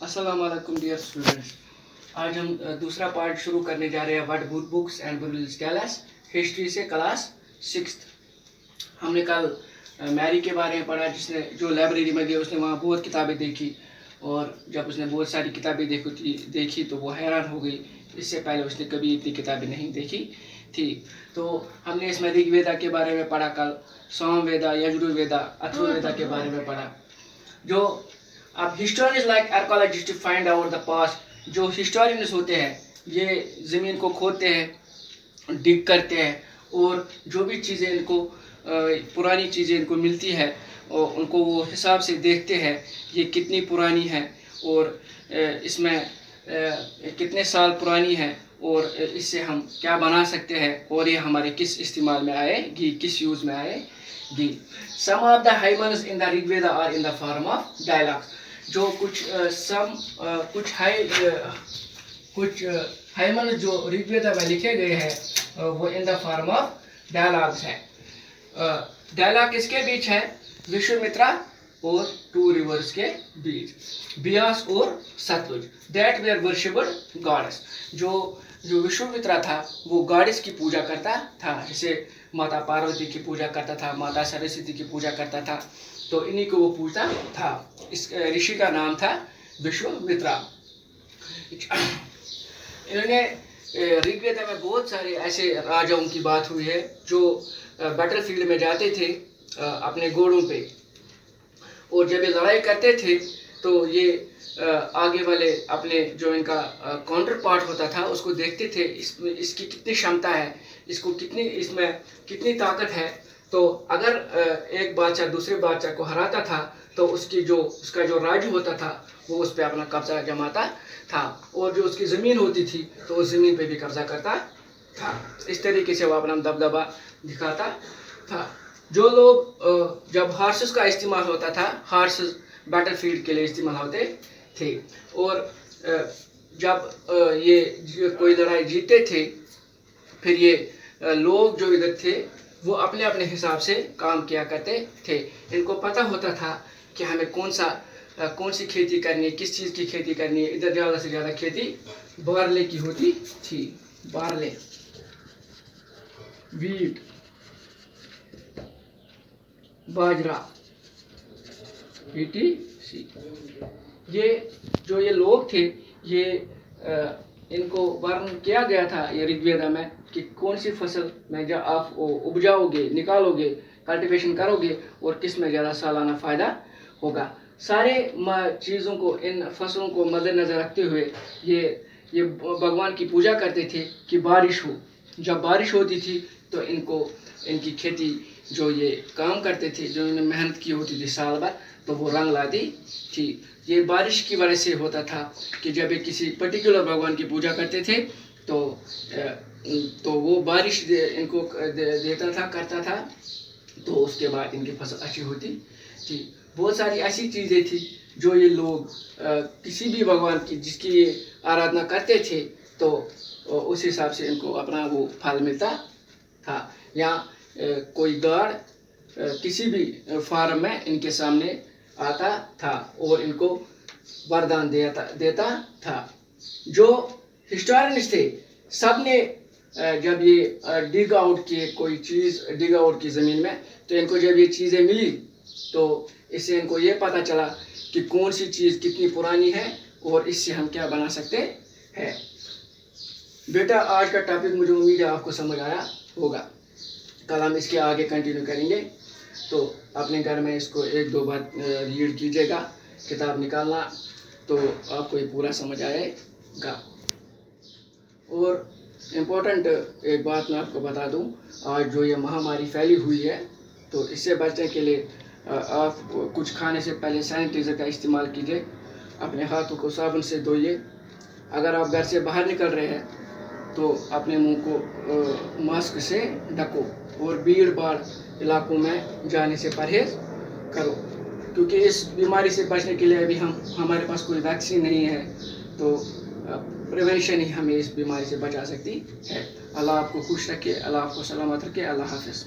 अस्सलाम वालेकुम dear students. आज हम दूसरा पार्ट शुरू करने जा रहे हैं what books and books tell us, history से क्लास 6। हमने कल मैरी के बारे में पढ़ा, जिसने जो लाइब्रेरी में गई उसने वहाँ बहुत किताबें देखी, और जब उसने बहुत सारी किताबें देखी तो वो हैरान हो गई। इससे पहले उसने कभी इतनी किताबें नहीं देखी थी। तो हमने इसमें ऋग्वेदा के बारे में पढ़ा कल, सामवेदा, यजुर्वेदा, अथर्ववेदा के बारे में पढ़ा। जो अब historians like archaeologist to find out the past, जो हिस्टोरियंस होते हैं ये ज़मीन को खोदते हैं, डिग करते हैं, और जो भी चीज़ें इनको पुरानी चीज़ें इनको मिलती है और उनको वो हिसाब से देखते हैं ये कितनी पुरानी है और इसमें कितने साल पुरानी है और इससे हम क्या बना सकते हैं और ये हमारे किस इस्तेमाल में आएगी, किस यूज़ में आएगी। Some of the hymns in the Rigveda are in the form of dialogues. जो कुछ हाइमन जो ऋग्वेदा में लिखे गए हैं वो इन द फॉर्म ऑफ डायलॉग्स है। डायलॉग किसके बीच है? विश्वामित्रा और 2 रिवर्स के बीच, बियास और Sutlej, that were worshipped goddess. जो विश्वामित्रा था वो गॉडेस की पूजा करता था, जैसे माता पार्वती की पूजा करता था, माता सरस्वती की पूजा करता था, तो इन्हीं को वो पूजता था। इस ऋषि का नाम था विश्वामित्रा। इन्होंने ऋग्वेद में बहुत सारे ऐसे राजाओं की बात हुई है जो बैटलफील्ड में जाते थे अपने घोड़ों पे, और जब ये लड़ाई करते थे तो ये आगे वाले अपने जो इनका काउंटर पार्ट होता था उसको देखते थे, इसकी कितनी क्षमता है, इसमें कितनी ताकत है। तो अगर एक बादशाह दूसरे बादशाह को हराता था तो उसका जो राज्य होता था वो उस पर अपना कब्जा जमाता था, और जो उसकी ज़मीन होती थी तो उस ज़मीन पे भी कब्जा करता था। इस तरीके से वो अपना दबदबा दिखाता था। जो लोग जब हॉर्सेस का इस्तेमाल होता था, हॉर्सेस बैटलफील्ड के लिए इस्तेमाल होते थे, और जब ये कोई लड़ाई जीतते थे फिर ये लोग जो इधर थे वो अपने अपने हिसाब से काम किया करते थे। इनको पता होता था कि हमें कौन सी खेती करनी है, किस चीज़ की खेती करनी है। इधर ज़्यादा से ज़्यादा खेती बारले की होती थी, बारले, वीट, बाजरा, etc। ये लोग थे, ये इनको वर्णन किया गया था ये ऋग्वेदा में कि कौन सी फसल में जब आप उपजाओगे, निकालोगे, कल्टीवेशन करोगे और किस में ज़्यादा सालाना फ़ायदा होगा। सारे चीज़ों को, इन फसलों को मद्देनज़र रखते हुए ये भगवान की पूजा करते थे कि बारिश हो। जब बारिश होती थी तो इनकी खेती जो ये काम करते थे, जो इन्होंने मेहनत की होती थी साल भर, तो वो रंग लाती थी। ये बारिश की वजह से होता था कि जब ये किसी पर्टिकुलर भगवान की पूजा करते थे तो वो बारिश इनको देता था, करता था, तो उसके बाद इनकी फसल अच्छी होती थी। बहुत सारी ऐसी चीज़ें थी जो ये लोग किसी भी भगवान की जिसकी ये आराधना करते थे तो उस हिसाब से इनको अपना वो फल मिलता था। या कोई गॉड किसी भी फॉर्म में इनके सामने आता था और इनको वरदान देता था। जो हिस्टोरियंस थे सब ने जब ये डिग आउट किए, कोई चीज़ डिग आउट की ज़मीन में, तो इनको जब ये चीज़ें मिली तो इससे इनको ये पता चला कि कौन सी चीज़ कितनी पुरानी है और इससे हम क्या बना सकते हैं। बेटा आज का टॉपिक मुझे उम्मीद है आपको समझ आया होगा। कल हम इसके आगे कंटिन्यू करेंगे, तो अपने घर में इसको 1-2 बार रीड कीजिएगा, किताब निकालना, तो आपको ये पूरा समझ आएगा। और इम्पोर्टेंट एक बात मैं आपको बता दूं, आज जो ये महामारी फैली हुई है तो इससे बचने के लिए आप कुछ खाने से पहले सैनिटाइज़र का इस्तेमाल कीजिए, अपने हाथों को साबुन से धोइए। अगर आप घर से बाहर निकल रहे हैं तो अपने मुंह को मास्क से ढको और भीड़ भाड़ इलाकों में जाने से परहेज़ करो, क्योंकि इस बीमारी से बचने के लिए अभी हमारे पास कोई वैक्सीन नहीं है, तो प्रिवेंशन ही हमें इस बीमारी से बचा सकती है। अल्लाह आपको खुश रखे, अल्लाह आपको सलामत रखे। अल्लाह हाफ़िज़।